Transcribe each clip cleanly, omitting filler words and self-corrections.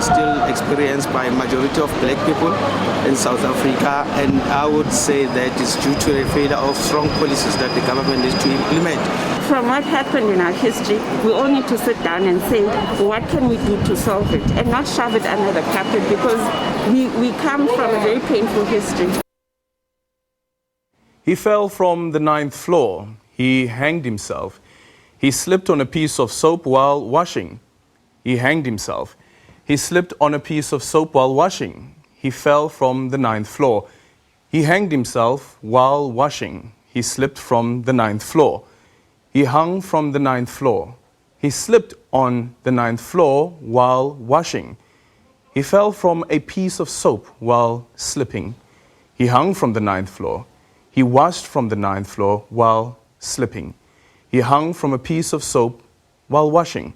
still experienced by a majority of black people in South Africa, and I would say that it's due to a failure of strong policies that the government needs to implement. From what happened in our history, we all need to sit down and say, what can we do to solve it, and not shove it under the carpet, because we come from a very painful history. He fell from the 9th floor. He hanged himself. He slipped on a piece of soap while washing. He hanged himself. He slipped on a piece of soap while washing. He fell from the 9th floor. He hanged himself while washing. He slipped from the 9th floor. He hung from the 9th floor. He slipped on the 9th floor while washing. He fell from a piece of soap while slipping. He hung from the 9th floor. He washed from the 9th floor while slipping. He hung from a piece of soap while washing.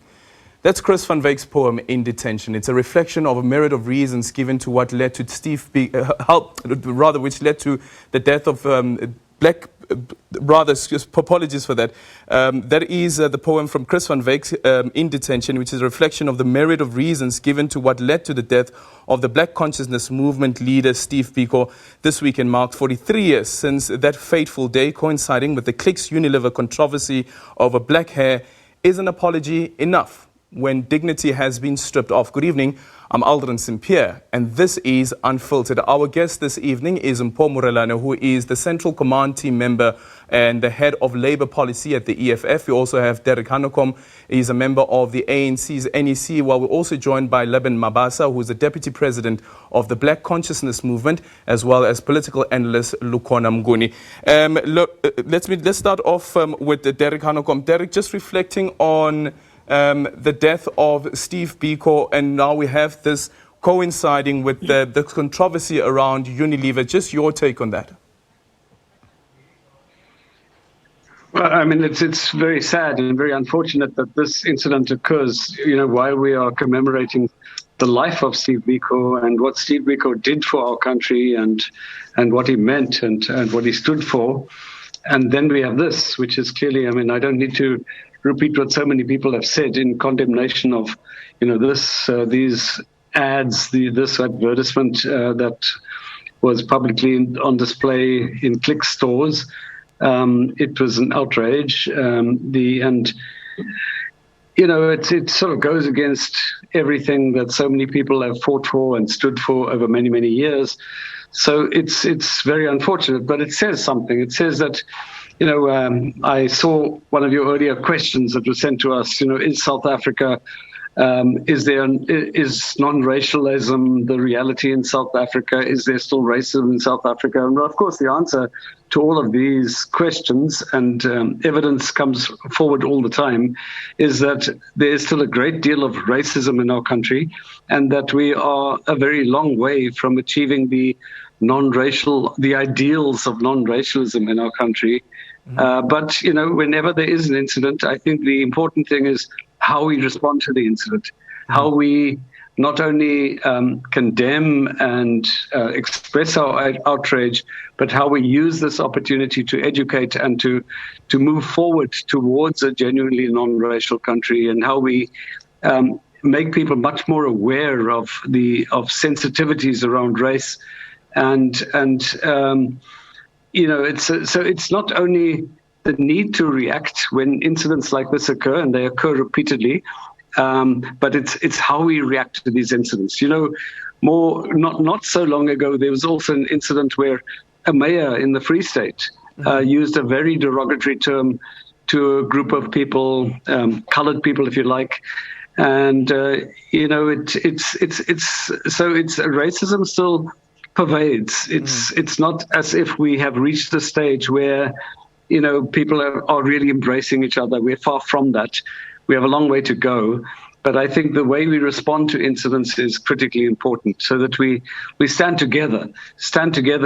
That's Chris van Wyk's poem, In Detention. It's a reflection of a myriad of reasons given to what led to which led to the death of apologies for that. That is the poem from Chris van Wyk, In Detention, which is a reflection of the myriad of reasons given to what led to the death of the Black Consciousness Movement leader Steve Biko. This weekend marked 43 years since that fateful day, coinciding with the Clicks Unilever controversy over black hair. Is an apology enough when dignity has been stripped off? Good evening, I'm Aldrin St-Pierre, and this is Unfiltered. Our guest this evening is Mpho Morelane, who is the Central Command Team member and the head of Labour Policy at the EFF. We also have Derek Hanekom. He's a member of the ANC's NEC, while we're also joined by Leben Mabasa, who is the Deputy President of the Black Consciousness Movement, as well as political analyst Lukhona Mnguni. Let's start off with Derek Hanekom. Derek, just reflecting on the death of Steve Biko, and now we have this coinciding with the controversy around Unilever. Just your take on that. Well, I mean, it's very sad and very unfortunate that this incident occurs, while we are commemorating the life of Steve Biko and what Steve Biko did for our country and what he meant and what he stood for. And then we have this, which is clearly, I don't need to repeat what so many people have said in condemnation of, these ads, this advertisement that was publicly on display in Click stores. It was an outrage, it sort of goes against everything that so many people have fought for and stood for over many, many years. So it's very unfortunate, but it says something. It says that, I saw one of your earlier questions that was sent to us, is South Africa, is non-racialism the reality in South Africa? Is there still racism in South Africa? And of course, the answer to all of these questions, and evidence comes forward all the time, is that there is still a great deal of racism in our country, and that we are a very long way from achieving the ideals of non-racialism in our country. But, whenever there is an incident, I think the important thing is how we respond to the incident, how we not only condemn and express our outrage, but how we use this opportunity to educate and to move forward towards a genuinely non-racial country, and how we make people much more aware of sensitivities around race. It's not only the need to react when incidents like this occur, and they occur repeatedly, but it's how we react to these incidents. Not so long ago, there was also an incident where a mayor in the Free State used a very derogatory term to a group of people, colored people, if you like. And racism still pervades. It's not as if we have reached the stage where people are really embracing each other. We're far from that. We have a long way to go. But I think the way we respond to incidents is critically important, so that we stand together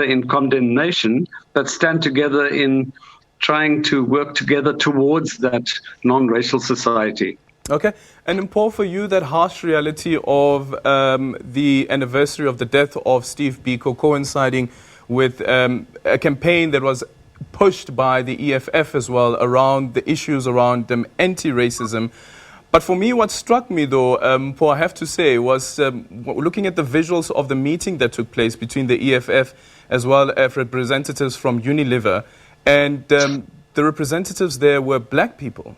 in condemnation, but stand together in trying to work together towards that non-racial society. Okay. And Mpho, for you, that harsh reality of the anniversary of the death of Steve Biko coinciding with a campaign that was pushed by the EFF as well around the issues around anti-racism. But for me, what struck me, though, Paul, I have to say, was looking at the visuals of the meeting that took place between the EFF as well as representatives from Unilever, and the representatives there were black people.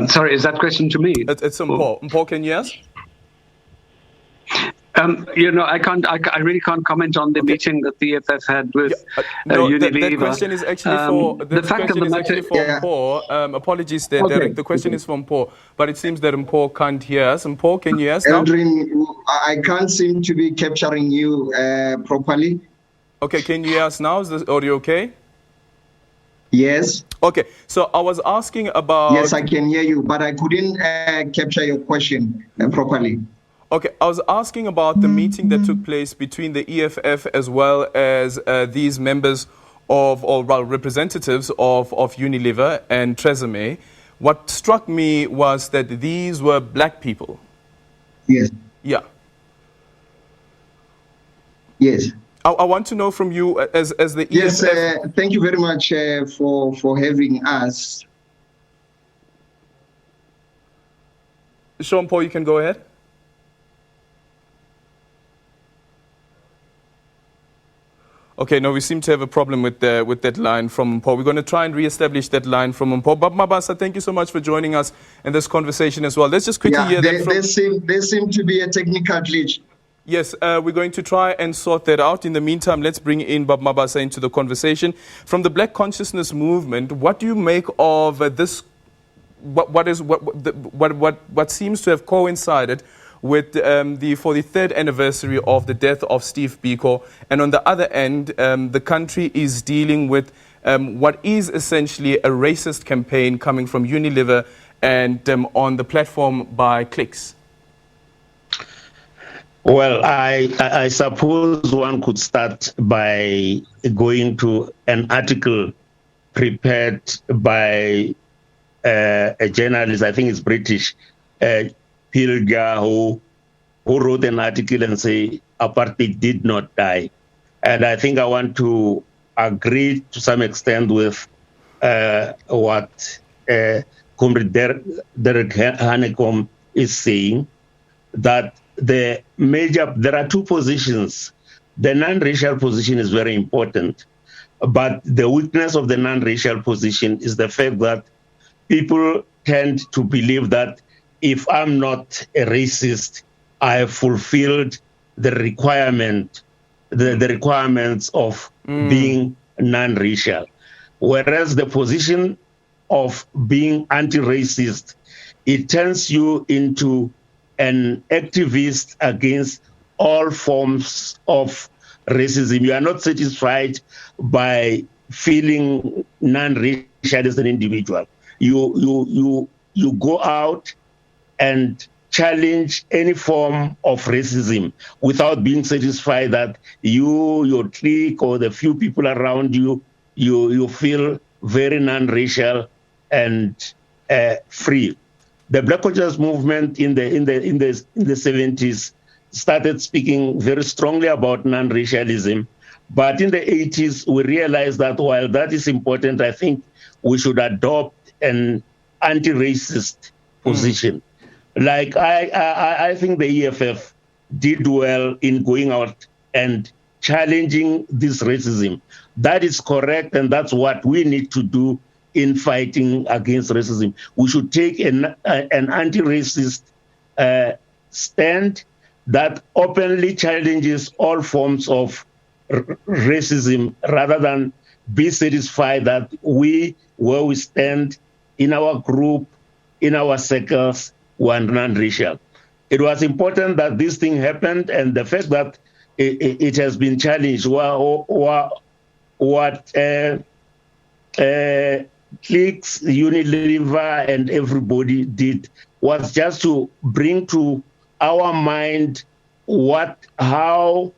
Sorry, is that question to me? It's Paul. Paul, can you ask? I really can't comment on the meeting that the EFF had with Unilever. That question is actually for the fact of the matter. Paul. Apologies there, okay. Derek. The question is from Paul, but it seems that Paul can't hear us. Paul, can you ask now? Eldrin, I can't seem to be capturing you properly. Okay, can you hear us now? Is the audio okay? Yes. Okay, so I was asking about... Yes, I can hear you, but I couldn't capture your question properly. Okay, I was asking about the meeting that took place between the EFF as well as these members or representatives of Unilever and Tresemme. What struck me was that these were black people. Yes. Yeah. Yes. I want to know from you as the EFF... Yes, thank you very much for having us. Sean Paul, you can go ahead. Okay, no, we seem to have a problem with that line from Paul. We're going to try and re-establish that line from Paul. But Mabasa, thank you so much for joining us in this conversation as well. Let's just quickly hear that from... There seem to be a technical glitch. Yes, we're going to try and sort that out. In the meantime, let's bring in Bob Mabasa into the conversation. From the Black Consciousness Movement, what do you make of this? What seems to have coincided with the 43rd anniversary of the death of Steve Biko, and on the other end, the country is dealing with what is essentially a racist campaign coming from Unilever and on the platform by Clicks. Well, I suppose one could start by going to an article prepared by a journalist, I think it's British, Pilga, who wrote an article and say apartheid did not die. And I think I want to agree to some extent with what Comrade Derek Hanekom is saying, that there are two positions. The non-racial position is very important, but the weakness of the non-racial position is the fact that people tend to believe that if I'm not a racist, I have fulfilled the requirements of being non-racial. Whereas the position of being anti-racist, it turns you into an activist against all forms of racism. You are not satisfied by feeling non-racial as an individual. You go out and challenge any form of racism without being satisfied that you, your clique, or the few people around you, you feel very non-racial and free. The Black Consciousness Movement in the 70s started speaking very strongly about non-racialism, but in the 80s we realized that while that is important, I think we should adopt an anti-racist position. Like I think the EFF did well in going out and challenging this racism. That is correct, and that's what we need to do in fighting against racism. We should take an anti-racist stand that openly challenges all forms of racism, rather than be satisfied that where we stand in our group, in our circles, were non-racial. It was important that this thing happened, and the fact that it has been challenged. What Clicks, Unilever, and everybody did was just to bring to our mind how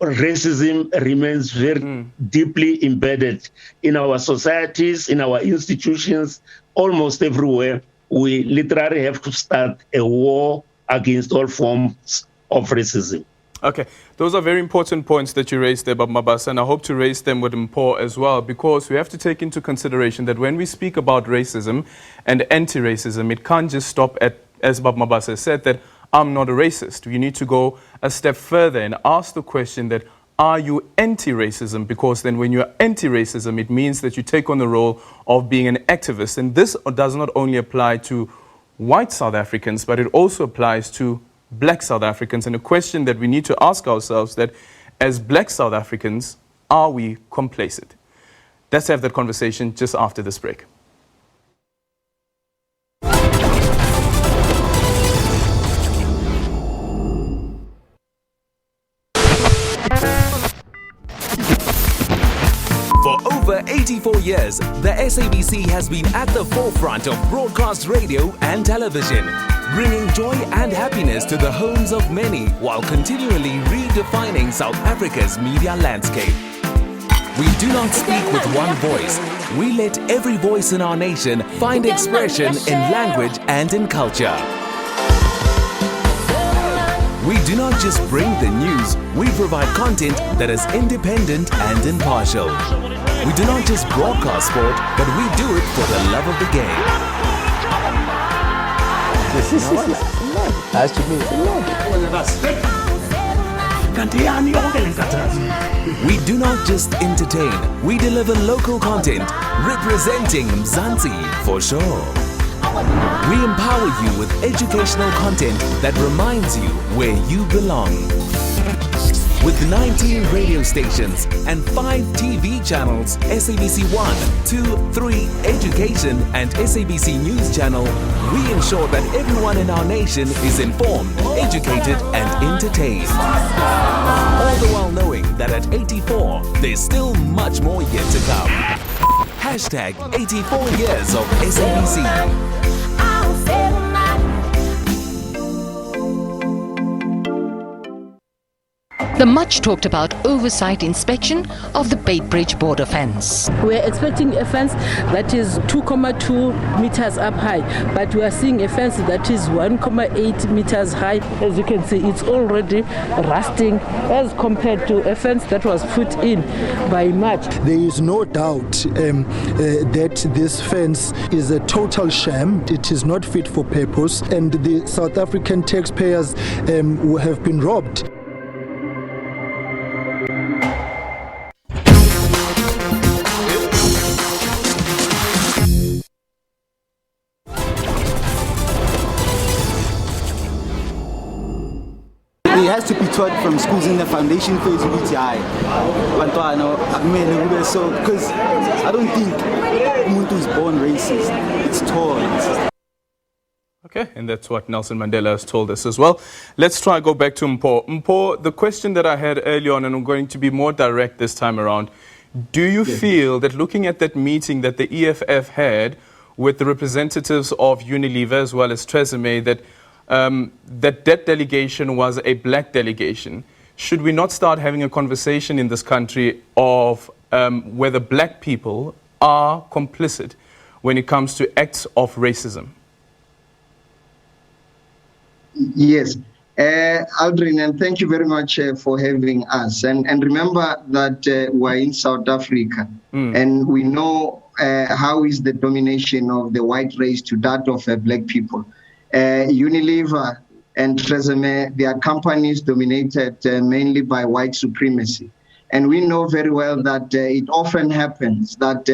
racism remains very deeply embedded in our societies, in our institutions, almost everywhere. We literally have to start a war against all forms of racism. Okay, those are very important points that you raised there, Baba Mabasa, and I hope to raise them with Mpo as well, because we have to take into consideration that when we speak about racism and anti-racism, it can't just stop at, as Baba Mabasa said, that I'm not a racist. You need to go a step further and ask the question that, are you anti-racism? Because then when you're anti-racism, it means that you take on the role of being an activist. And this does not only apply to white South Africans, but it also applies to black South Africans. And a question that we need to ask ourselves, that as black South Africans, are we complacent? Let's have that conversation just after this break. For over 84 years, the SABC has been at the forefront of broadcast radio and television, bringing joy and happiness to the homes of many while continually redefining South Africa's media landscape. We do not speak with one voice. We let every voice in our nation find expression in language and in culture. We do not just bring the news, we provide content that is independent and impartial. We do not just broadcast sport, but we do it for the love of the game. We do not just entertain, we deliver local content, representing Mzansi for sure. We empower you with educational content that reminds you where you belong. With 19 radio stations and 5 TV channels, SABC 1, 2, 3, Education and SABC News Channel, we ensure that everyone in our nation is informed, educated and entertained. All the while knowing that at 84, there's still much more yet to come. Hashtag 84 years of SABC. The much talked about oversight inspection of the Beitbridge border fence. We're expecting a fence that is 2.2 meters up high, but we are seeing a fence that is 1.8 meters high. As you can see, it's already rusting as compared to a fence that was put in by March. There is no doubt that this fence is a total sham. It is not fit for purpose, and the South African taxpayers have been robbed. It has to be taught from schools in the foundation phase of UTI. So, because I don't think Umuntu is born racist, it's taught. Okay, and that's what Nelson Mandela has told us as well. Let's try and go back to Mpo. Mpo, the question that I had earlier on, and I'm going to be more direct this time around, do you feel that looking at that meeting that the EFF had with the representatives of Unilever as well as Tresemme, that that delegation was a black delegation? Should we not start having a conversation in this country of whether black people are complicit when it comes to acts of racism? Yes. Aldrin, and thank you very much for having us. And remember that we're in South Africa, and we know how is the domination of the white race to that of black people. Unilever and Tresemme, they are companies dominated mainly by white supremacy. And we know very well that it often happens that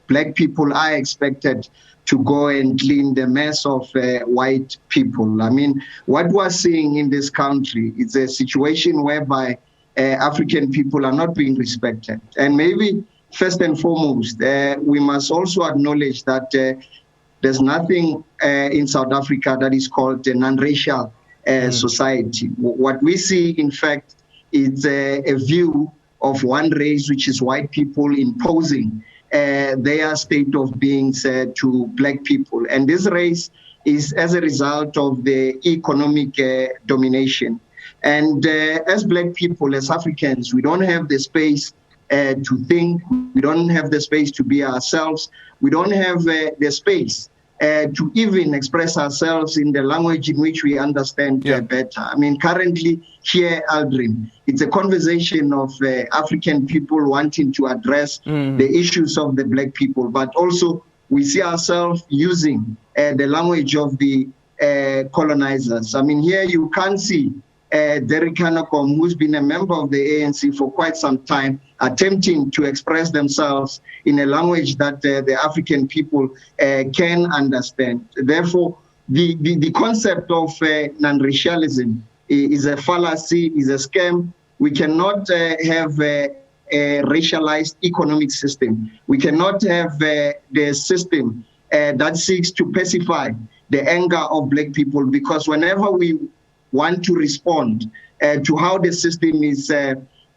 black people are expected to go and clean the mess of white people. I mean, what we're seeing in this country is a situation whereby African people are not being respected. And maybe first and foremost, we must also acknowledge that there's nothing in South Africa that is called a non-racial society. What we see, in fact, is a view of one race, which is white people, imposing their state of being to black people. And this race is as a result of the economic domination. And as black people, as Africans, we don't have the space to think. We don't have the space to be ourselves. We don't have the space to even express ourselves in the language in which we understand better. I mean, currently here, Aldrin, it's a conversation of African people wanting to address the issues of the black people, but also we see ourselves using the language of the colonizers. I mean, here you can see Derek Hanakom, who's been a member of the ANC for quite some time, attempting to express themselves in a language that the African people can understand. Therefore, the concept of non-racialism is a fallacy, is a scam. We cannot have a racialized economic system. We cannot have the system that seeks to pacify the anger of black people, because whenever we want to respond to how the system is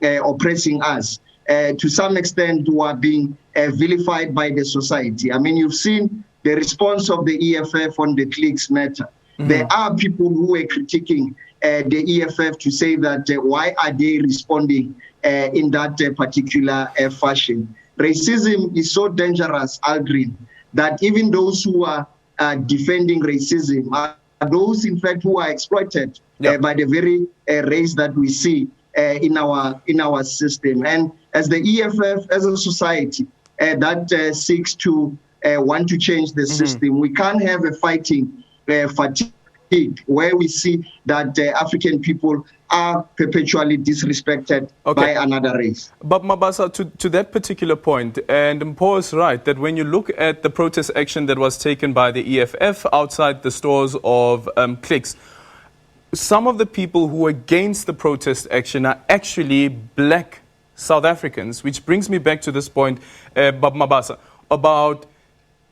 oppressing us, to some extent we are being vilified by the society. I mean, you've seen the response of the EFF on the cliques matter. There are people who are critiquing the EFF to say that why are they responding in that particular fashion. Racism is so dangerous, Aldrin, that even those who are defending racism are those, in fact, who are exploited by the very race that we see in our system. And as the EFF, as a society that seeks to want to change the system, we can't have a fighting fatigue where we see that African people are perpetually disrespected by another race. But Mabasa, to that particular point, and Mpho is right, that when you look at the protest action that was taken by the EFF outside the stores of cliques, some of the people who are against the protest action are actually black South Africans, which brings me back to this point, Mabasa, about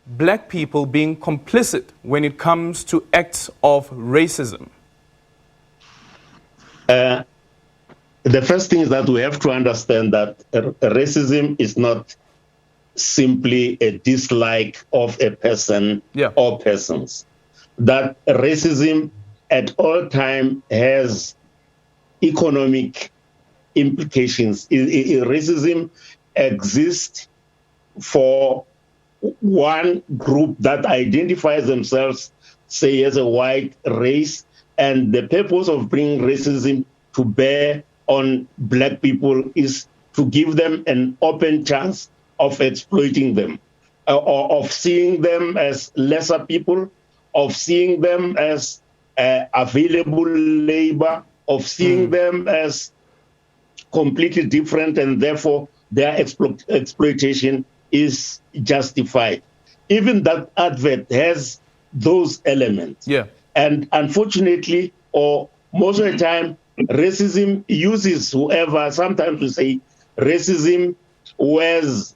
black people being complicit when it comes to acts of racism. The first thing is that we have to understand that racism is not simply a dislike of a person or persons. That racism at all time has economic implications. Racism exists for one group that identifies themselves, say, as a white race, and the purpose of bringing racism to bear on black people is to give them an open chance of exploiting them, or of seeing them as lesser people, of seeing them as available labor, of seeing them as completely different, and therefore their exploitation is justified. Even that advert has those elements. And unfortunately, or most of the time, racism uses whoever, sometimes we say racism wears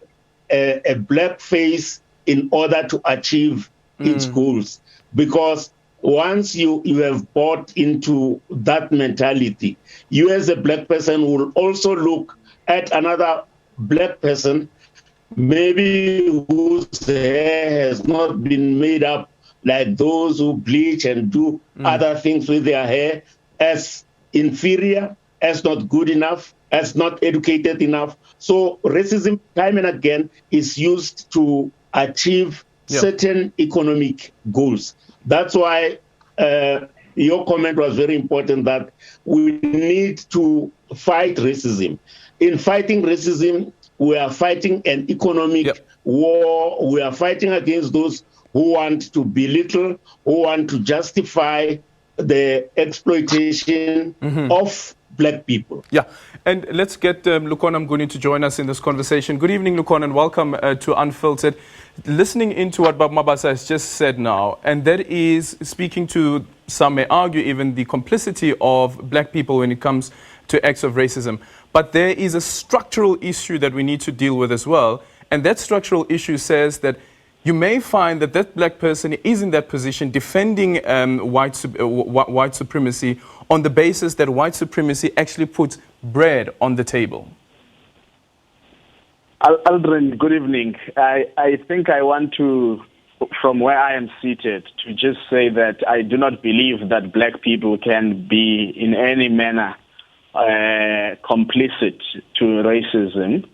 a black face in order to achieve its goals. Because once you have bought into that mentality, you as a black person will also look at another black person, maybe whose hair has not been made up like those who bleach and do other things with their hair, as inferior, as not good enough, as not educated enough. So racism, time and again, is used to achieve certain economic goals. That's why your comment was very important, that we need to fight racism. In fighting racism, we are fighting an economic war. We are fighting against those who want to belittle, who want to justify the exploitation of black people. And let's get Lukon Mnguni to join us in this conversation. Good evening, Lukon, and welcome to Unfiltered. Listening into what Bob Mabasa has just said now, and that is speaking to, some may argue, even the complicity of black people when it comes to acts of racism. But there is a structural issue that we need to deal with as well, and that structural issue says that you may find that that black person is in that position defending white supremacy on the basis that white supremacy actually puts bread on the table. Aldrin, good evening. I think I want to, from where I am seated, to just say that I do not believe that black people can be in any manner complicit to racism.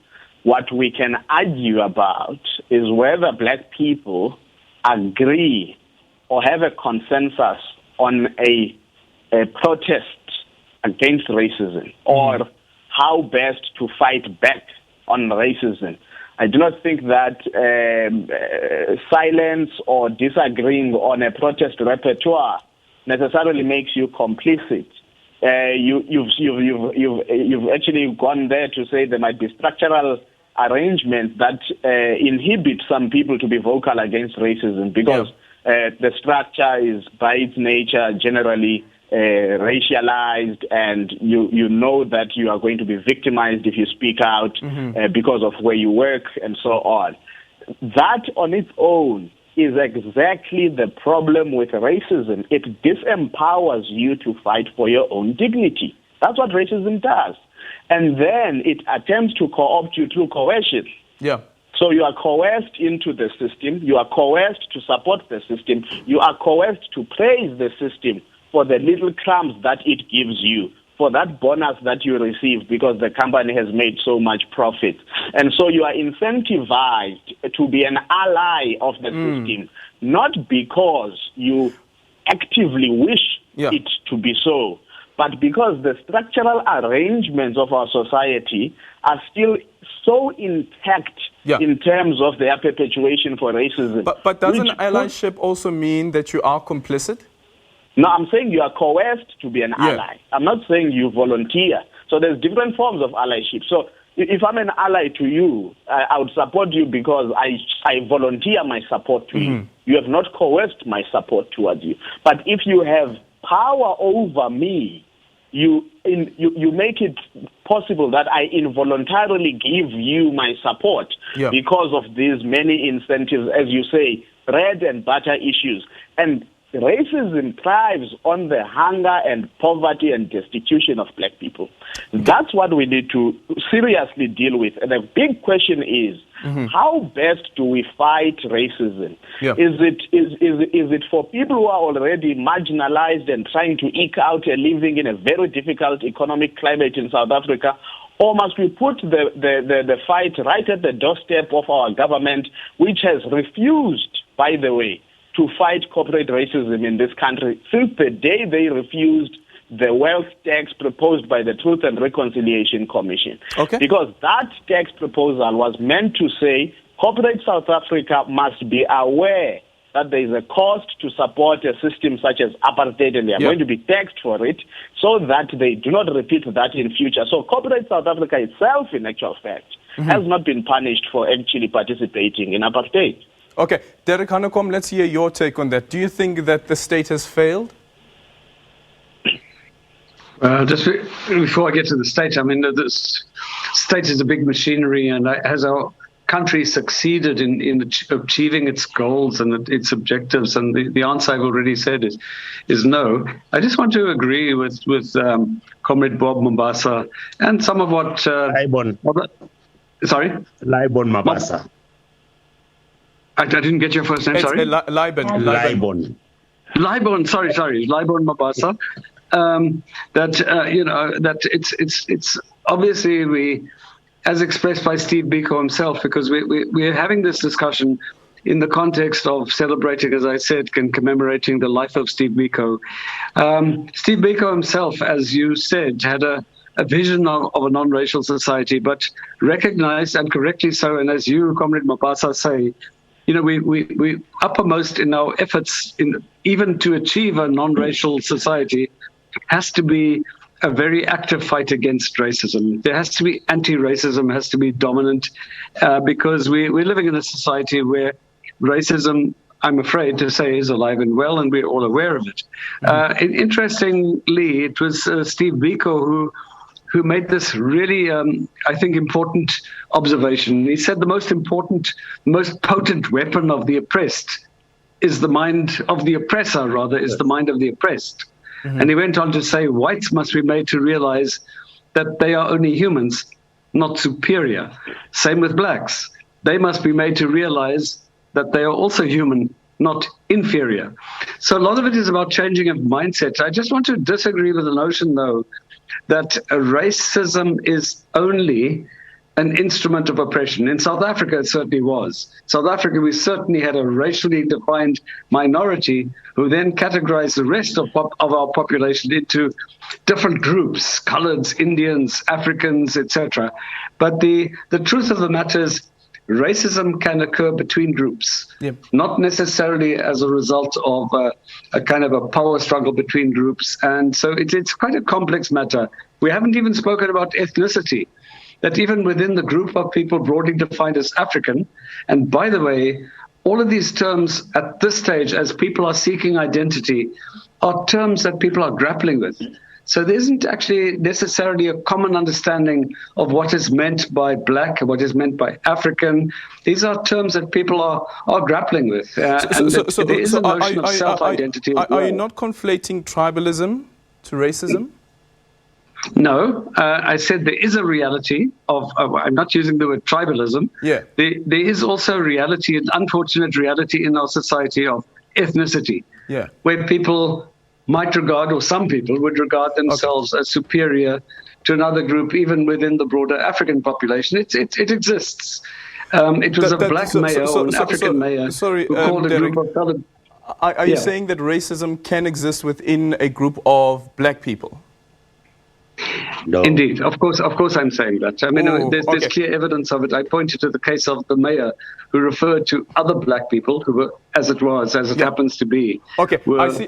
What we can argue about is whether black people agree or have a consensus on a protest against racism or how best to fight back on racism. I do not think that silence or disagreeing on a protest repertoire necessarily makes you complicit. You've actually gone there to say there might be structural arrangements that inhibit some people to be vocal against racism because the structure is by its nature generally racialized, and you know that you are going to be victimized if you speak out because of where you work and so on. That on its own is exactly the problem with racism. It disempowers you to fight for your own dignity. That's what racism does. And then it attempts to co-opt you through coercion. Yeah. So you are coerced into the system. You are coerced to support the system. You are coerced to praise the system for the little crumbs that it gives you, for that bonus that you receive because the company has made so much profit. And so you are incentivized to be an ally of the system, not because you actively wish it to be so, but because the structural arrangements of our society are still so intact in terms of their perpetuation for racism. But doesn't allyship also mean that you are complicit? No, I'm saying you are coerced to be an ally. I'm not saying you volunteer. So there's different forms of allyship. So if I'm an ally to you, I would support you because I volunteer my support to you. You have not coerced my support towards you. But if you have power over me, you make it possible that I involuntarily give you my support because of these many incentives, as you say, bread and butter issues. And racism thrives on the hunger and poverty and destitution of black people. That's what we need to seriously deal with. And the big question is, how best do we fight racism? Is it for people who are already marginalized and trying to eke out a living in a very difficult economic climate in South Africa? Or must we put the fight right at the doorstep of our government, which has refused, by the way, to fight corporate racism in this country since the day they refused the wealth tax proposed by the Truth and Reconciliation Commission. Because that tax proposal was meant to say corporate South Africa must be aware that there is a cost to support a system such as apartheid, and they are going to be taxed for it so that they do not repeat that in future. So corporate South Africa itself, in actual fact, has not been punished for actually participating in apartheid. Okay, Derek Hanekom, let's hear your take on that. Do you think that the state has failed? Just before I get to the state, I mean, the state is a big machinery, and has our country succeeded in achieving its goals and its objectives? And the answer I've already said is no. I just want to agree with Comrade Bob Mombasa and some of what... Libon. Sorry? Libon Mombasa. I didn't get your first name, sorry? Libon. Libon, sorry, Libon Mombasa. That it's obviously as expressed by Steve Biko himself, because we're having this discussion in the context of celebrating, as I said, and commemorating the life of Steve Biko. Steve Biko himself, as you said, had a vision of a non-racial society, but recognized, and correctly so, and as you, Comrade Mabasa, say, we uppermost in our efforts even to achieve a non-racial society has to be a very active fight against racism. There has to be anti-racism, has to be dominant, because we're living in a society where racism, I'm afraid to say, is alive and well, and we're all aware of it. Interestingly, it was Steve Biko who made this really, I think, important observation. He said the most important, most potent weapon of the oppressed is the mind of the oppressor, is the mind of the oppressed. And he went on to say whites must be made to realize that they are only humans, not superior. Same with blacks. They must be made to realize that they are also human, not inferior. So a lot of it is about changing of mindset. I just want to disagree with the notion, though, that racism is only an instrument of oppression. In South Africa, it certainly was. South Africa, we certainly had a racially defined minority who then categorized the rest of our population into different groups, coloreds, Indians, Africans, etc. But the truth of the matter is racism can occur between groups, not necessarily as a result of a kind of a power struggle between groups. And so it's quite a complex matter. We haven't even spoken about ethnicity, that even within the group of people broadly defined as African, and by the way, all of these terms at this stage, as people are seeking identity, are terms that people are grappling with. So there isn't actually necessarily a common understanding of what is meant by black and what is meant by African. These are terms that people are grappling with. There is a notion of self-identity. Are you not conflating tribalism to racism? No, I said there is a reality of I'm not using the word tribalism. Yeah. There is also a reality, an unfortunate reality in our society of ethnicity, where people might regard, or some people would regard themselves as superior to another group, even within the broader African population. It exists. It was a black mayor or an African mayor who called a group of colored. Are you saying that racism can exist within a group of black people? No. Indeed, of course I'm saying that. I mean, there's clear evidence of it. I pointed to the case of the mayor who referred to other black people who were, as it happens to be. Okay,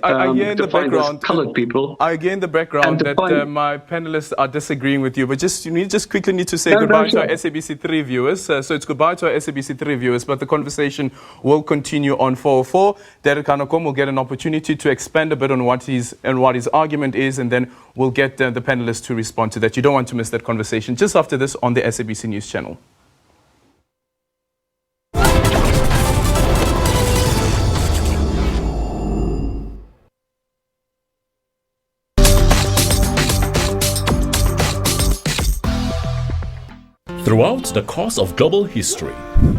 I hear in the background colored people. I hear in the background that my panelists are disagreeing with you, but you just quickly need to say goodbye to our SABC 3 viewers. So it's goodbye to our SABC 3 viewers, but the conversation will continue on 404. Derek Hanekom will get an opportunity to expand a bit on what his argument is, and then we'll get the panelists to respond to that. You don't want to miss that conversation just after this on the SABC News channel. Throughout the course of global history,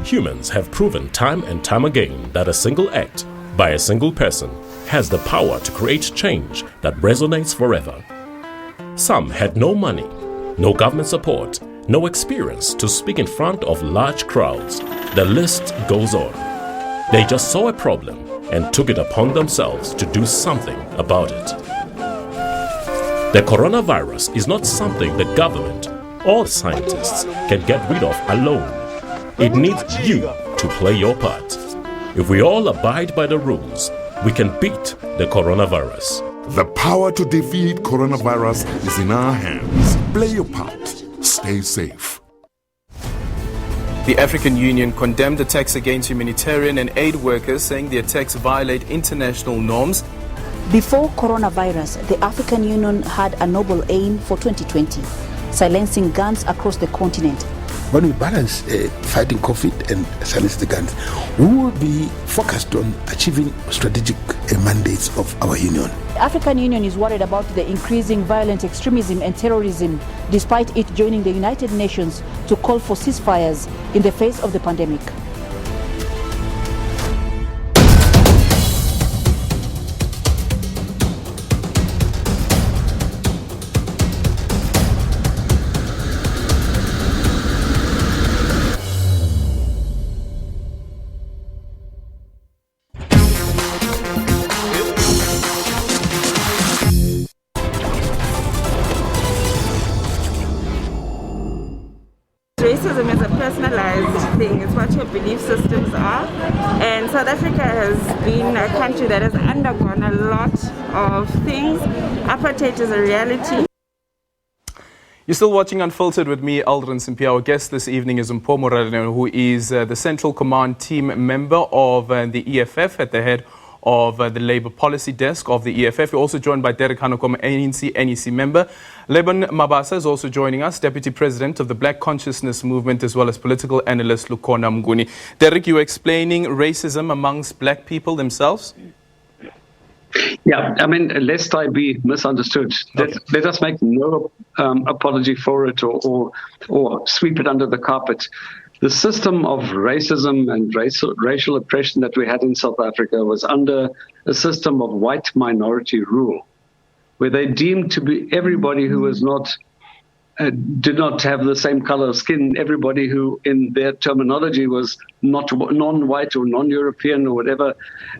humans have proven time and time again that a single act by a single person has the power to create change that resonates forever. Some had no money, no government support, no experience to speak in front of large crowds. The list goes on. They just saw a problem and took it upon themselves to do something about it. The coronavirus is not something the government or scientists can get rid of alone. It needs you to play your part. If we all abide by the rules, we can beat the coronavirus. The power to defeat coronavirus is in our hands. Play your part. Stay safe. The African Union condemned attacks against humanitarian and aid workers, saying the attacks violate international norms. Before coronavirus, the African Union had a noble aim for 2020, silencing guns across the continent. When we balance fighting COVID and silence the guns, we will be focused on achieving strategic mandates of our union. The African Union is worried about the increasing violent extremism and terrorism, despite it joining the United Nations to call for ceasefires in the face of the pandemic. Racism is a personalized thing. It's what your belief systems are. And South Africa has been a country that has undergone a lot of things. Apartheid is a reality. You're still watching Unfiltered with me, Aldrin Simpia. Our guest this evening is Mpho Moreno, who is the Central Command team member of the EFF at the head of the Labour Policy Desk of the EFF. We're also joined by Derek Hanekom, ANC NEC member. Leban Mabasa is also joining us, Deputy President of the Black Consciousness Movement, as well as political analyst Lukhona Mnguni. Derek, you were explaining racism amongst black people themselves? Yeah, I mean, lest I be misunderstood, let us make no apology for it or sweep it under the carpet. The system of racism and racial oppression that we had in South Africa was under a system of white minority rule, where they deemed to be everybody who was not did not have the same color of skin. Everybody who, in their terminology, was not non-white or non-European or whatever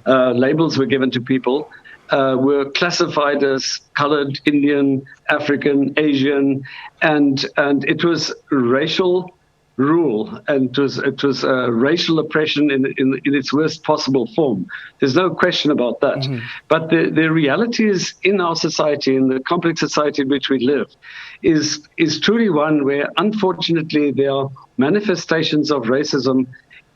labels were given to people, were classified as colored, Indian, African, Asian, and it was racial rule, and it was racial oppression in its worst possible form. There's no question about that. Mm-hmm. But the reality is, in our society, in the complex society in which we live, is truly one where, unfortunately, there are manifestations of racism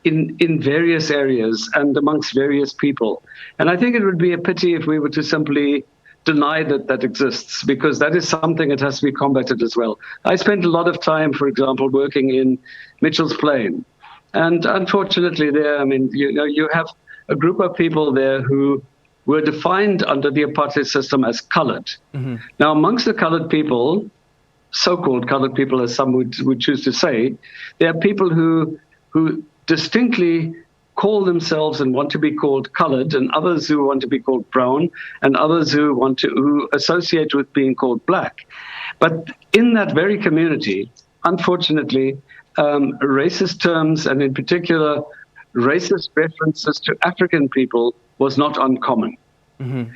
in various areas and amongst various people. And I think it would be a pity if we were to simply deny that exists, because that is something that has to be combated as well. I spent a lot of time, for example, working in Mitchell's Plain. And unfortunately there, I mean, you have a group of people there who were defined under the apartheid system as colored. Mm-hmm. Now, amongst the colored people, so-called colored people, as some would choose to say, there are people who distinctly call themselves and want to be called colored, and others who want to be called brown, and others who associate with being called black. But in that very community, unfortunately, racist terms, and in particular racist references to African people, was not uncommon. Mm-hmm.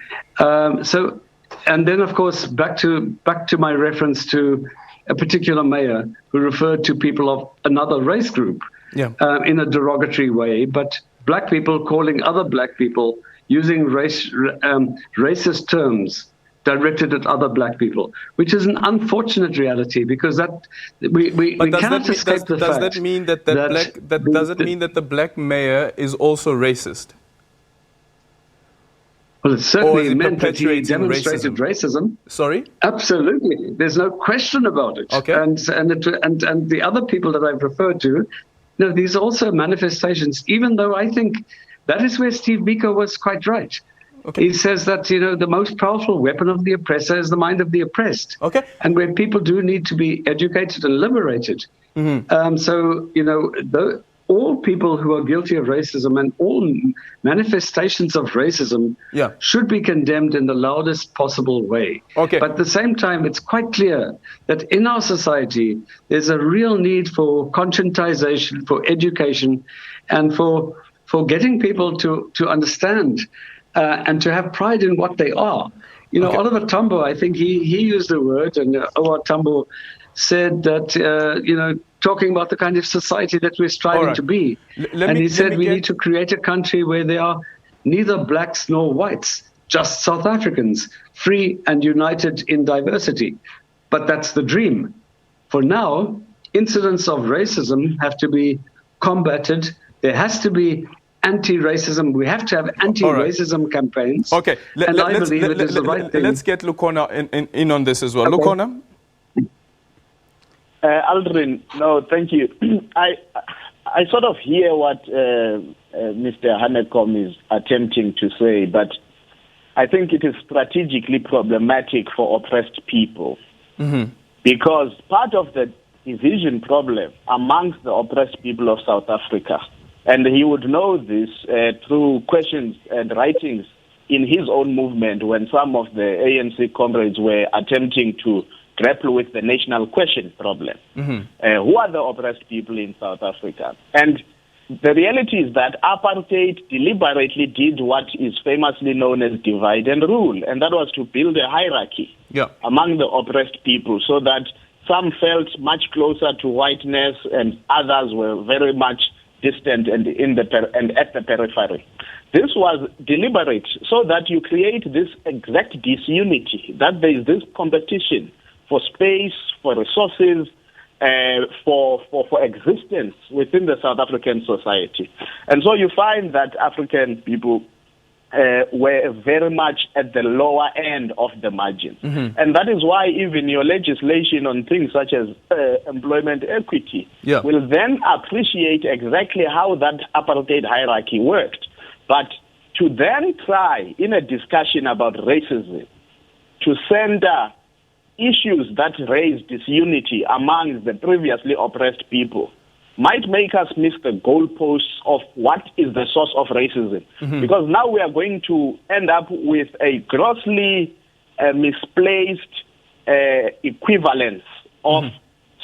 And then, of course, back to my reference to a particular mayor who referred to people of another race group. Yeah. In a derogatory way, but black people calling other black people using racist terms directed at other black people, which is an unfortunate reality, because that we cannot escape the fact. Does that mean that the black mayor is also racist? Well, it certainly meant that he demonstrated racism. Sorry? Absolutely. There's no question about it. Okay. And the other people that I've referred to, no, these are also manifestations, even though I think that is where Steve Biko was quite right. Okay. He says that, the most powerful weapon of the oppressor is the mind of the oppressed. Okay. And where people do need to be educated and liberated. Mm-hmm. All people who are guilty of racism and all manifestations of racism should be condemned in the loudest possible way. Okay. But at the same time, it's quite clear that in our society, there's a real need for conscientization, for education, and for getting people to understand and to have pride in what they are. Oliver Tambo, I think he used the word, and Oliver Tambo said that, talking about the kind of society that we're striving to be. He said we need to create a country where there are neither blacks nor whites, just South Africans, free and united in diversity. But that's the dream. For now, incidents of racism have to be combated. There has to be anti-racism. We have to have anti-racism campaigns. Okay, let's get Lukona in on this as well. Okay. Lukona? Aldrin, no, thank you. I sort of hear what Mr. Hanekom is attempting to say, but I think it is strategically problematic for oppressed people. Mm-hmm. Because part of the division problem amongst the oppressed people of South Africa, and he would know this through questions and writings in his own movement when some of the ANC comrades were attempting to grapple with the national question problem. Mm-hmm. Who are the oppressed people in South Africa? And the reality is that apartheid deliberately did what is famously known as divide and rule, and that was to build a hierarchy among the oppressed people so that some felt much closer to whiteness and others were very much distant and at the periphery. This was deliberate so that you create this exact disunity, that there is this competition for space, for resources, for existence within the South African society. And so you find that African people were very much at the lower end of the margin. Mm-hmm. And that is why even your legislation on things such as employment equity will then appreciate exactly how that apartheid hierarchy worked. But to then try, in a discussion about racism, to center issues that raise disunity among the previously oppressed people might make us miss the goalposts of what is the source of racism. Mm-hmm. Because now we are going to end up with a grossly misplaced equivalence of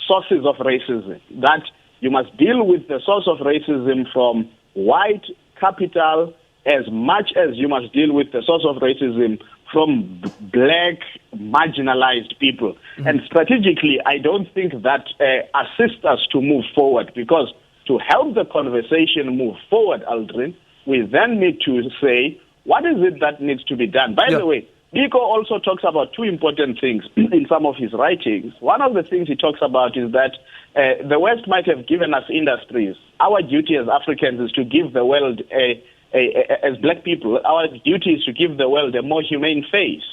sources of racism, that you must deal with the source of racism from white capital as much as you must deal with the source of racism from black marginalized people. And strategically, I don't think that assists us to move forward, because to help the conversation move forward, Aldrin, we then need to say, what is it that needs to be done? By the way, Biko also talks about two important things in some of his writings. One of the things he talks about is that the West might have given us industries. Our duty as Africans is to give the world as black people, our duty is to give the world a more humane face.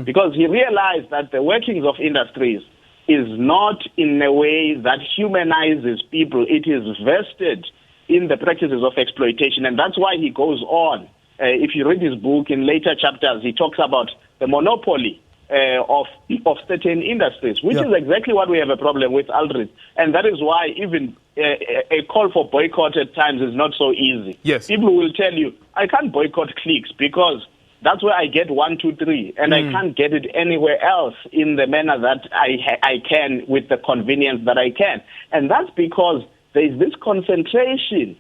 Because he realized that the workings of industries is not in a way that humanizes people. It is vested in the practices of exploitation. And that's why he goes on. If you read his book in later chapters, he talks about the monopoly of certain industries, which is exactly what we have a problem with, Aldrin. And that is why even a call for boycott at times is not so easy. Yes. People will tell you, I can't boycott clicks because that's where I get 1, 2, 3, and I can't get it anywhere else in the manner that I can with the convenience that I can. And that's because there is this concentration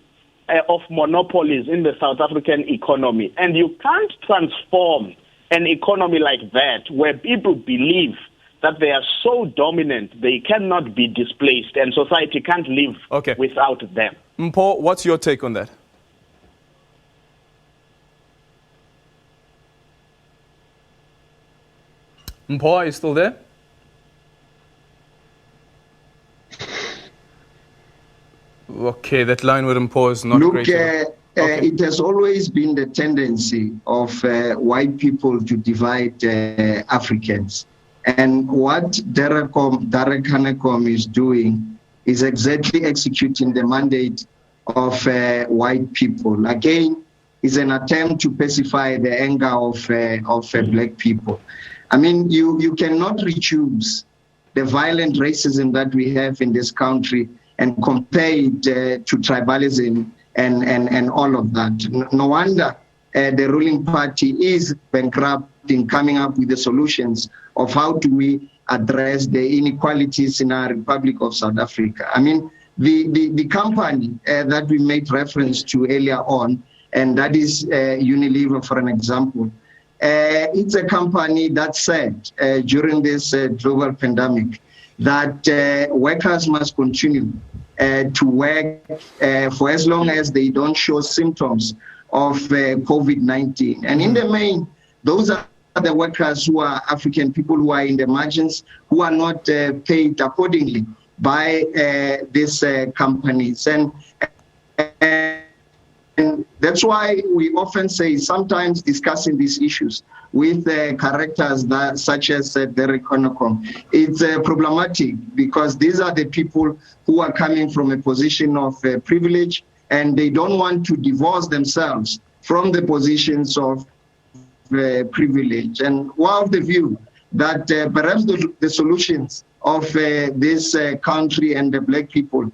of monopolies in the South African economy. And you can't transform an economy like that where people believe that they are so dominant they cannot be displaced and society can't live without them. Mpho, what's your take on that? Mpho, are you still there? Okay, that line with Mpho is not great. It has always been the tendency of white people to divide Africans. And what Derek Hanekom is doing is exactly executing the mandate of white people. Again, it's an attempt to pacify the anger of black people. I mean, you cannot reduce the violent racism that we have in this country and compare it to tribalism and all of that. No wonder the ruling party is bankrupt in coming up with the solutions of how do we address the inequalities in our Republic of South Africa. I mean, the company that we made reference to earlier on, and that is Unilever, for an example, it's a company that said during this global pandemic that workers must continue to work for as long as they don't show symptoms of COVID-19. And in the main, those are the workers who are African people who are in the margins, who are not paid accordingly by these companies. And that's why we often say, sometimes discussing these issues with characters such as Derek Hanekom, it's problematic because these are the people who are coming from a position of privilege, and they don't want to divorce themselves from the positions of privilege. And we're of the view that perhaps the solutions of this country and the black people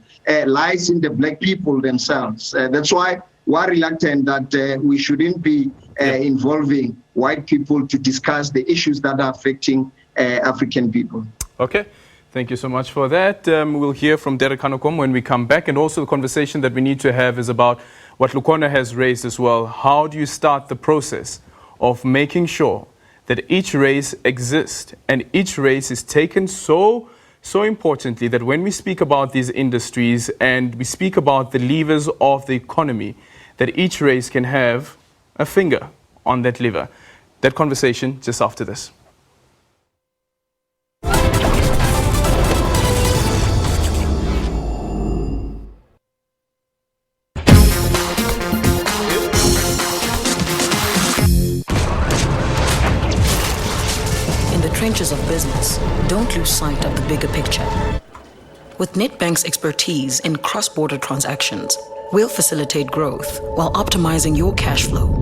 lies in the black people themselves. That's why we're reluctant that we shouldn't be involving white people to discuss the issues that are affecting African people. Okay. Thank you so much for that. We'll hear from Derek Hanekom when we come back. And also the conversation that we need to have is about what Lukona has raised as well. How do you start the process of making sure that each race exists and each race is taken so importantly that when we speak about these industries and we speak about the levers of the economy, that each race can have a finger on that lever. That conversation just after this. Trenches of business, don't lose sight of the bigger picture. With Nedbank's expertise in cross-border transactions, we'll facilitate growth while optimizing your cash flow.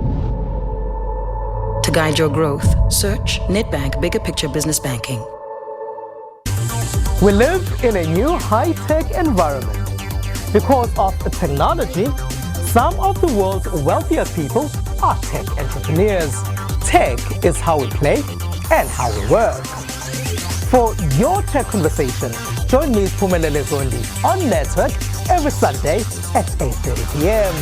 To guide your growth, search Nedbank Bigger Picture Business Banking. We live in a new high-tech environment. Because of technology, some of the world's wealthiest people are tech entrepreneurs. Tech is how we play and how we work. For your tech conversation, Join me, Phumelele Zondi, on Network every Sunday at 8:30 p.m.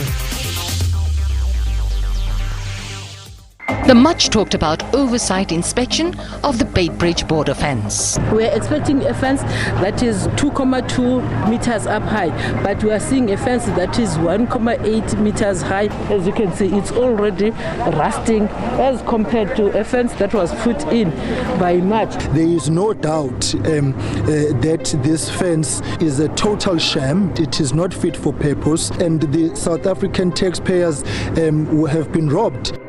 The much talked about oversight inspection of the Beitbridge border fence. We are expecting a fence that is 2.2 meters up high, but we are seeing a fence that is 1.8 meters high. As you can see, it's already rusting as compared to a fence that was put in by March. There is no doubt that this fence is a total sham. It is not fit for purpose, and the South African taxpayers have been robbed.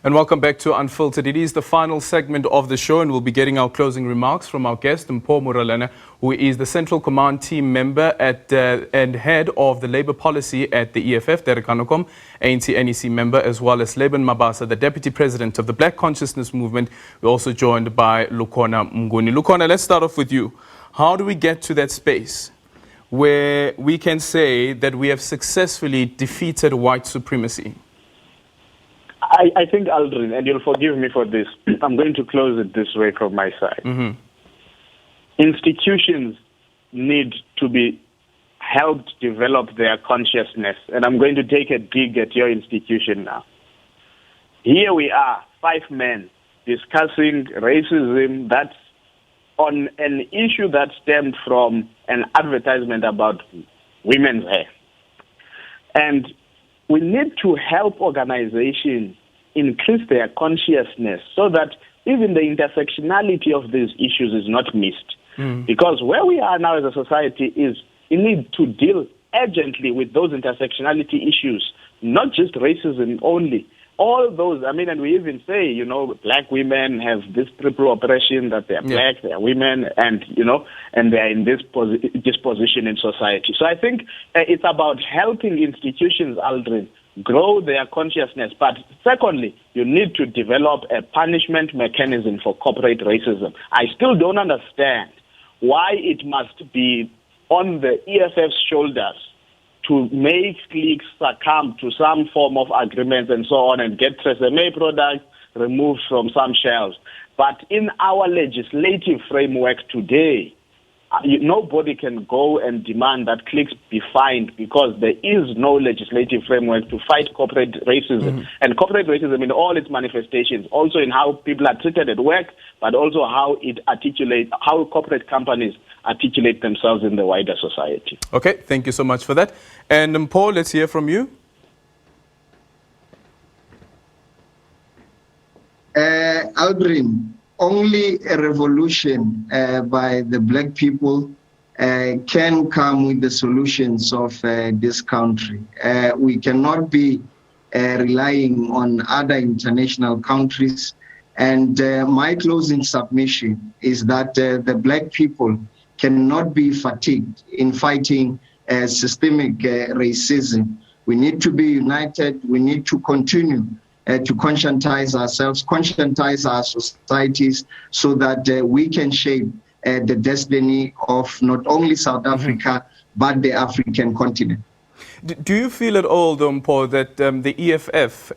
And welcome back to Unfiltered. It is the final segment of the show, and we'll be getting our closing remarks from our guest, Mpho Moralena, who is the Central Command team member and head of the Labour policy at the EFF, Derek Anokom, ANC NEC member, as well as Laban Mabasa, the Deputy President of the Black Consciousness Movement. We're also joined by Lukhona Mnguni. Lukhona, let's start off with you. How do we get to that space where we can say that we have successfully defeated white supremacy? I think, Aldrin, and you'll forgive me for this, I'm going to close it this way from my side. Mm-hmm. Institutions need to be helped develop their consciousness. And I'm going to take a dig at your institution now. Here we are, 5 men, discussing racism that's on an issue that stemmed from an advertisement about women's hair. And we need to help organizations increase their consciousness so that even the intersectionality of these issues is not missed. Because where we are now as a society is we need to deal urgently with those intersectionality issues, not just racism only. All those, and we even say, black women have this triple oppression, that they're black, they're women, and, and they're in this position in society. So I think it's about helping institutions, Aldrin, grow their consciousness. But secondly, you need to develop a punishment mechanism for corporate racism. I still don't understand why it must be on the EFF's shoulders to make cliques succumb to some form of agreements and so on and get Tresemme products removed from some shelves. But in our legislative framework today, nobody can go and demand that cliques be fined because there is no legislative framework to fight corporate racism. And corporate racism in all its manifestations, also in how people are treated at work, but also how how corporate companies articulate themselves in the wider society. Okay, thank you so much for that. And Mpho, let's hear from you. Aldrin, only a revolution by the black people can come with the solutions of this country. We cannot be relying on other international countries. And my closing submission is that the black people cannot be fatigued in fighting systemic racism. We need to be united. We need to continue to conscientize ourselves, conscientize our societies so that we can shape the destiny of not only South Africa, but the African continent. Do you feel at all, though, Mpho, that the EFF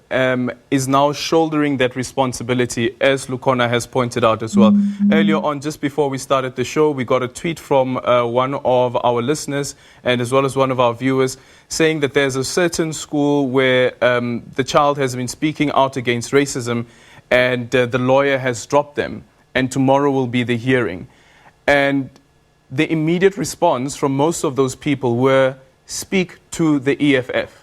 is now shouldering that responsibility, as Lukhona has pointed out as well? Earlier on, just before we started the show, we got a tweet from one of our listeners and as well as one of our viewers saying that there's a certain school where the child has been speaking out against racism and the lawyer has dropped them and tomorrow will be the hearing. And the immediate response from most of those people were, speak to the EFF.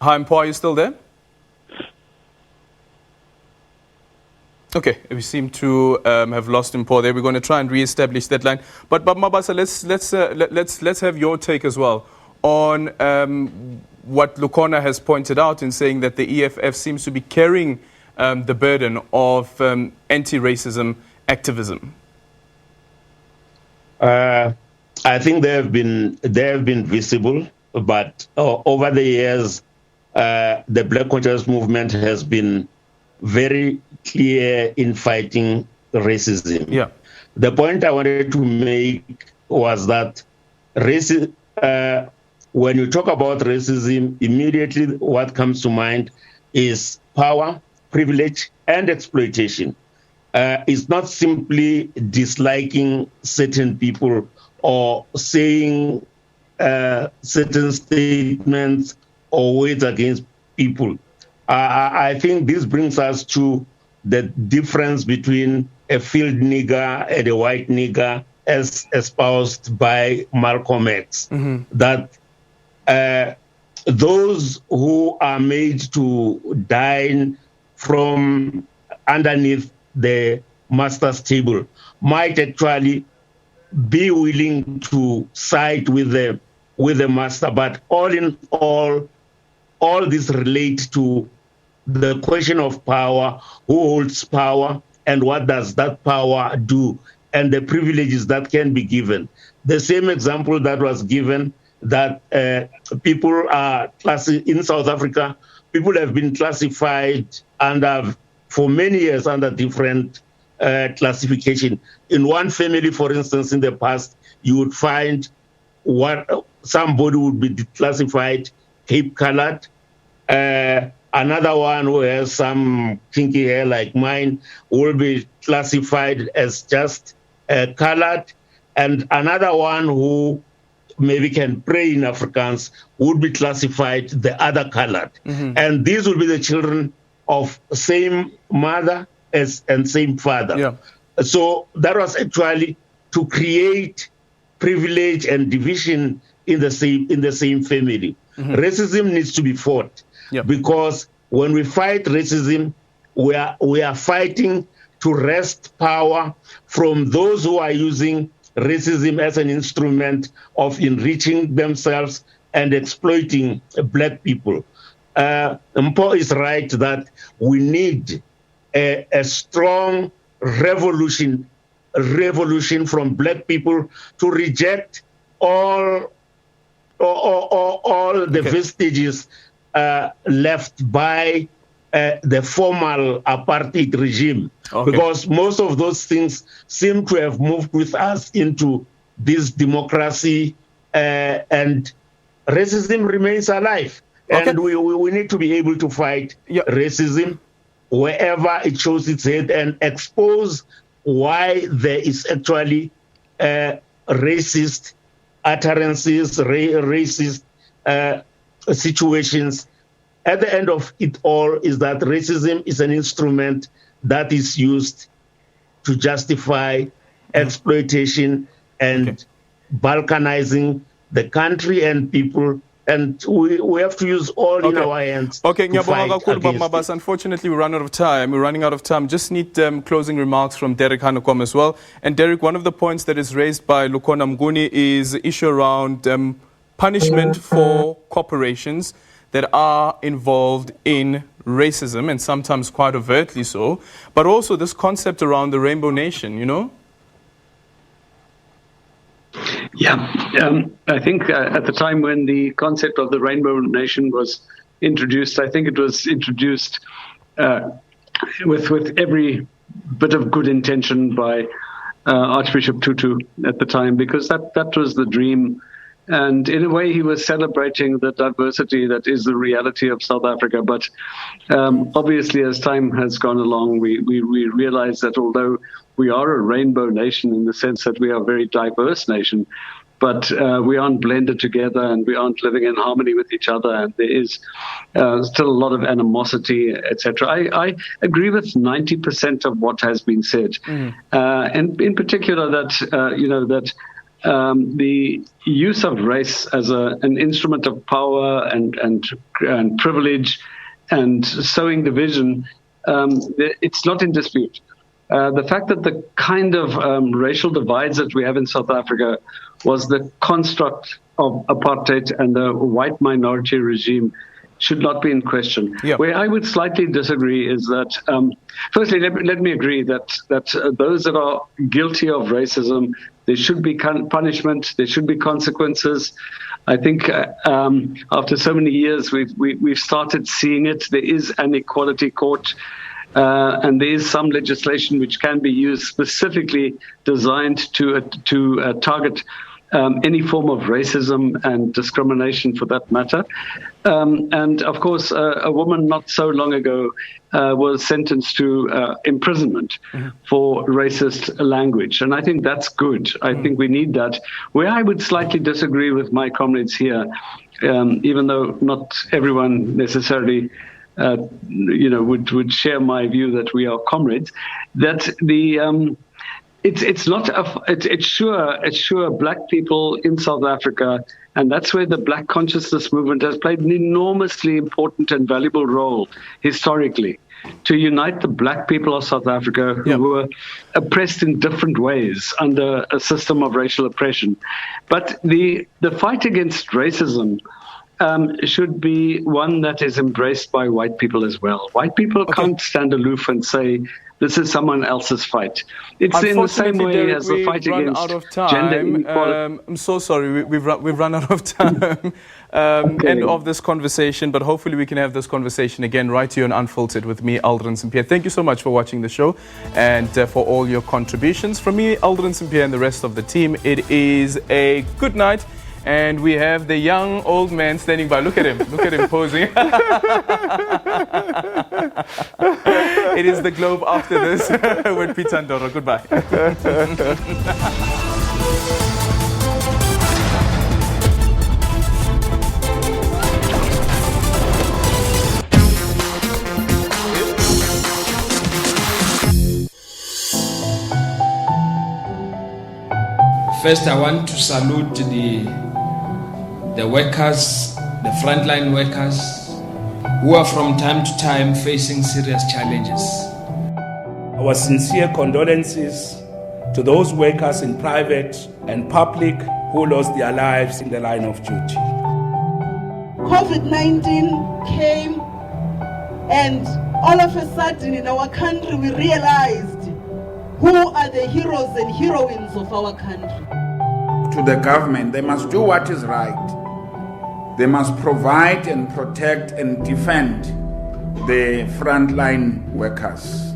Hi, Mpho, are you still there? Okay, we seem to have lost Mpho there. We're going to try and re-establish that line. But Mabasa, let's have your take as well on what Lukhona has pointed out in saying that the EFF seems to be carrying the burden of anti-racism activism. I think they have been visible, but over the years, the Black Consciousness Movement has been very clear in fighting racism. Yeah. The point I wanted to make was that when you talk about racism, immediately what comes to mind is power, privilege, and exploitation. It's not simply disliking certain people or saying certain statements or words against people. I think this brings us to the difference between a field nigger and a white nigger as espoused by Malcolm X. That those who are made to dine from underneath the master's table might actually be willing to side with the master, but all in all this relates to the question of power, who holds power, and what does that power do, and the privileges that can be given. The same example that was given that people are in South Africa, people have been classified for many years under different classification. In one family, for instance, in the past, you would find somebody would be classified Cape colored. Another one who has some kinky hair like mine will be classified as just colored. And another one who maybe can pray in Afrikaans would be classified the other colored. And these will be the children of same mother and same father. Yeah. So that was actually to create privilege and division in the same family. Racism needs to be fought because when we fight racism, we are fighting to wrest power from those who are using racism as an instrument of enriching themselves and exploiting black people. Mpo is right that we need a strong revolution from black people to reject all the vestiges left by the formal apartheid regime, because most of those things seem to have moved with us into this democracy, and racism remains alive. And we need to be able to fight racism wherever it shows its head and expose why there is actually racist utterances, racist situations. At the end of it all is that racism is an instrument that is used to justify exploitation and balkanizing the country and people. And we have to use all in our hands. Okay, to fight Mabas, unfortunately, we run out of time. We're running out of time. Just need closing remarks from Derek Hanekom as well. And Derek, one of the points that is raised by Lukhona Mnguni is the issue around punishment for corporations that are involved in racism, and sometimes quite overtly so, but also this concept around the Rainbow Nation, you know? Yeah, I think at the time when the concept of the Rainbow Nation was introduced, I think it was introduced with every bit of good intention by Archbishop Tutu at the time, because that was the dream. And in a way, he was celebrating the diversity that is the reality of South Africa. But obviously, as time has gone along, we realize that although we are a rainbow nation in the sense that we are a very diverse nation, but we aren't blended together and we aren't living in harmony with each other. And there is still a lot of animosity, etc. I agree with 90% of what has been said. And in particular that, the use of race as an instrument of power and privilege and sowing division, it's not in dispute. The fact that the kind of racial divides that we have in South Africa was the construct of apartheid and the white minority regime should not be in question. Where I would slightly disagree is that, firstly, let me agree that those that are guilty of racism, There should be punishment. There should be consequences. I think after so many years, we've started seeing it. There is an equality court. And there is some legislation which can be used specifically designed to target any form of racism and discrimination for that matter. And of course, a woman not so long ago was sentenced to imprisonment for racist language. And I think that's good. I think we need that. Where I would slightly disagree with my comrades here, even though not everyone necessarily would share my view that we are comrades, that it's sure black people in South Africa, and that's where the black consciousness movement has played an enormously important and valuable role historically, to unite the black people of South Africa who were oppressed in different ways under a system of racial oppression. But the fight against racism should be one that is embraced by white people as well. White people can't stand aloof and say, this is someone else's fight. It's in the same way Derek, as the fight against gender inequality. I'm so sorry, we've run out of time. End of this conversation, but hopefully we can have this conversation again right here on Unfiltered with me, Aldrin St-Pierre. Thank you so much for watching the show and for all your contributions. From me, Aldrin St-Pierre, and the rest of the team, it is a good night. And we have the young old man standing by. Look at him posing. It is the Globe after this with Peter Ndoro. Goodbye. First, I want to salute the workers, the frontline workers, who are from time to time facing serious challenges. Our sincere condolences to those workers in private and public who lost their lives in the line of duty. COVID-19 came, and all of a sudden in our country we realized who are the heroes and heroines of our country. To the government, they must do what is right. They must provide and protect and defend the frontline workers.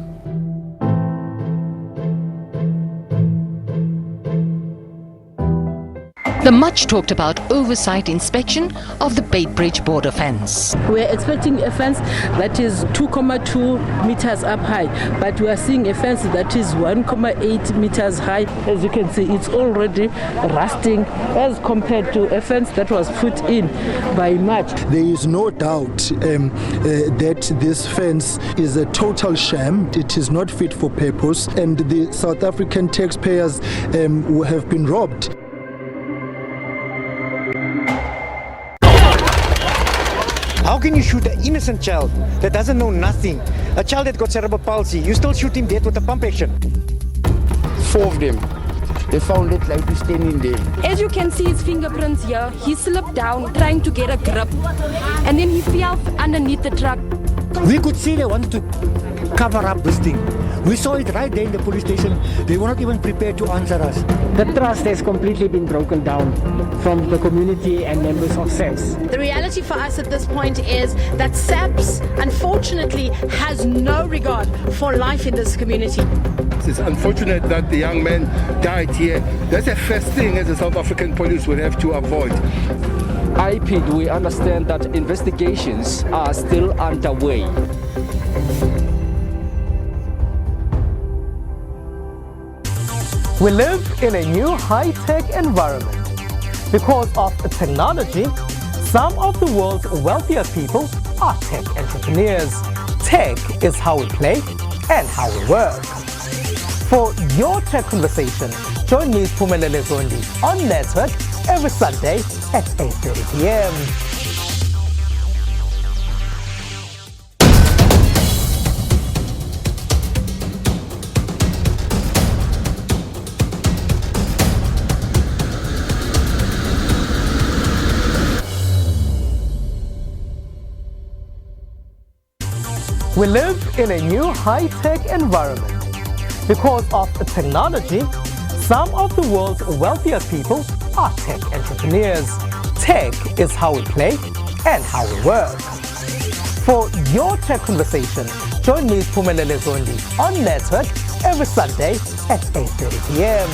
The much talked about oversight inspection of the Beitbridge border fence. We're expecting a fence that is 2.2 meters up high, but we are seeing a fence that is 1.8 meters high. As you can see, it's already rusting as compared to a fence that was put in by March. There is no doubt that this fence is a total sham. It is not fit for purpose, and the South African taxpayers have been robbed. How can you shoot an innocent child that doesn't know nothing? A child that got cerebral palsy, you still shoot him dead with a pump action? 4 of them. They found it like he's standing there. As you can see his fingerprints here, he slipped down trying to get a grip. And then he fell underneath the truck. We could see they wanted to cover up this thing. We saw it right there in the police station. They were not even prepared to answer us. The trust has completely been broken down from the community and members of SABC. The reality for us at this point is that SABC, unfortunately, has no regard for life in this community. It's unfortunate that the young man died here. That's the first thing as the South African police would have to avoid. IPID, we understand that investigations are still underway. We live in a new high-tech environment. Because of technology, some of the world's wealthier people are tech entrepreneurs. Tech is how we play and how we work. For your tech conversation, join me, Phumelele Zondi, on Network every Sunday at 8:30 p.m. We live in a new high-tech environment. Because of technology, Some of the world's wealthiest people are tech entrepreneurs. Tech is how we play and how we work. For your tech conversation, join me, Phumelele Zondi, on Network every Sunday at 8:30 p.m.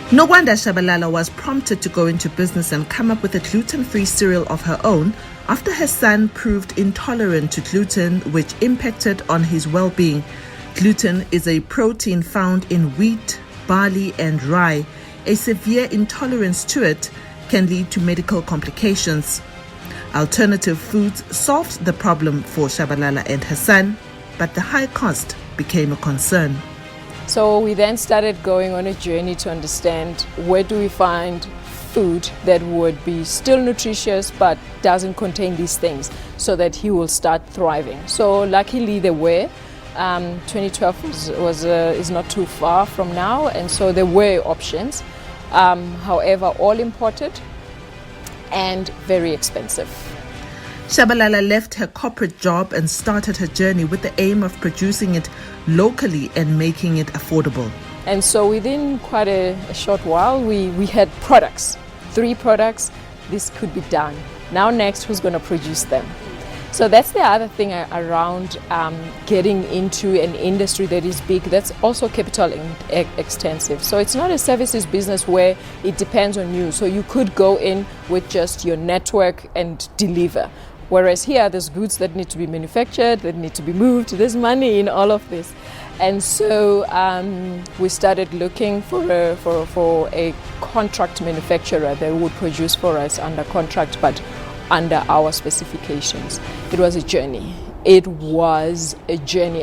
Nogwanda Shabalala was prompted to go into business and come up with a gluten-free cereal of her own after her son proved intolerant to gluten, which impacted on his well-being. Gluten is a protein found in wheat, barley and rye. A severe intolerance to it can lead to medical complications. Alternative foods solved the problem for Shabalala and her son, but the high cost became a concern. So we then started going on a journey to understand where do we find food that would be still nutritious but doesn't contain these things so that he will start thriving. So luckily there were. 2012 is not too far from now, and so there were options. However, all imported and very expensive. Shabalala left her corporate job and started her journey with the aim of producing it locally and making it affordable. And so within quite a short while, we had products, 3 products. This could be done. Now next, who's going to produce them? So that's the other thing around getting into an industry that is big, that's also capital extensive. So it's not a services business where it depends on you. So you could go in with just your network and deliver. Whereas here, there's goods that need to be manufactured, that need to be moved. There's money in all of this. And so we started looking for a contract manufacturer that would produce for us under contract, but under our specifications. It was a journey.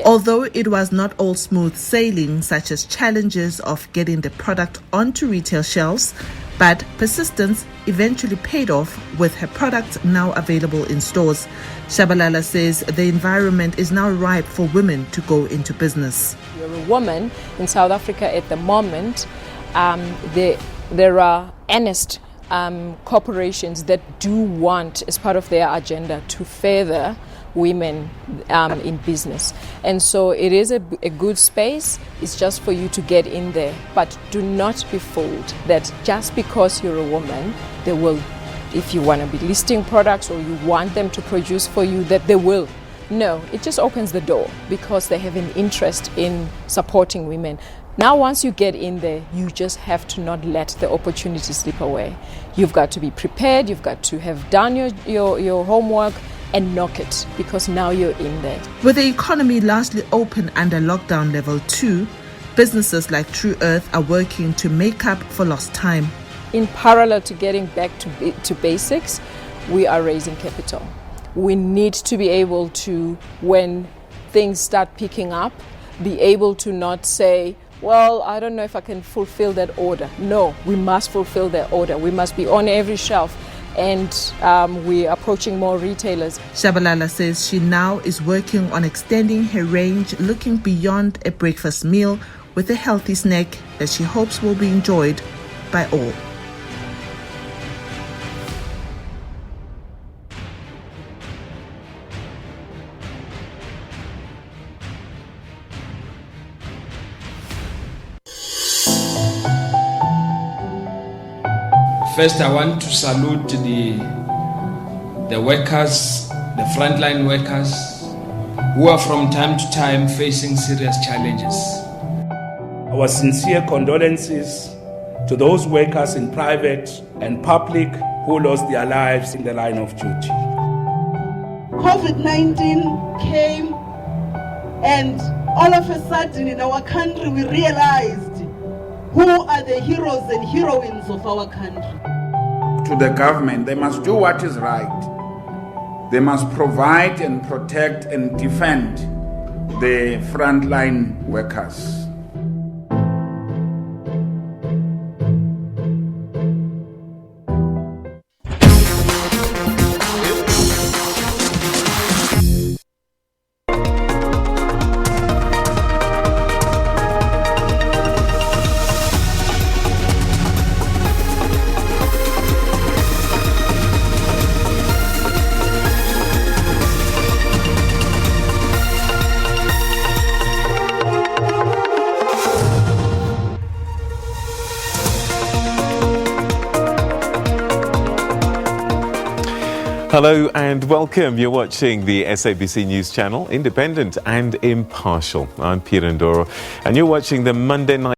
Although it was not all smooth sailing, such as challenges of getting the product onto retail shelves, but persistence eventually paid off with her product now available in stores. Shabalala says the environment is now ripe for women to go into business. You're a woman in South Africa at the moment. There are honest corporations that do want, as part of their agenda, to further women in business. And so it is a good space. It's just for you to get in there. But do not be fooled that just because you're a woman, they will, if you want to be listing products or you want them to produce for you, that they will. No, it just opens the door because they have an interest in supporting women. Now, once you get in there, you just have to not let the opportunity slip away. You've got to be prepared. You've got to have done your homework and knock it, because now you're in there. With the economy largely open under lockdown level 2, businesses like True Earth are working to make up for lost time. In parallel to getting back to basics, we are raising capital. We need to be able to, when things start picking up, be able to not say, well, I don't know if I can fulfill that order. No, we must fulfill that order. We must be on every shelf. And we're approaching more retailers. Shabalala says she now is working on extending her range, looking beyond a breakfast meal with a healthy snack that she hopes will be enjoyed by all. First, I want to salute the workers, the frontline workers, who are from time to time facing serious challenges. Our sincere condolences to those workers in private and public who lost their lives in the line of duty. COVID-19 came, and all of a sudden in our country we realized who are the heroes and heroines of our country. To the government, they must do what is right. They must provide and protect and defend the frontline workers. Hello and welcome. You're watching the SABC News Channel, independent and impartial. I'm Peter Ndoro, and you're watching the Monday night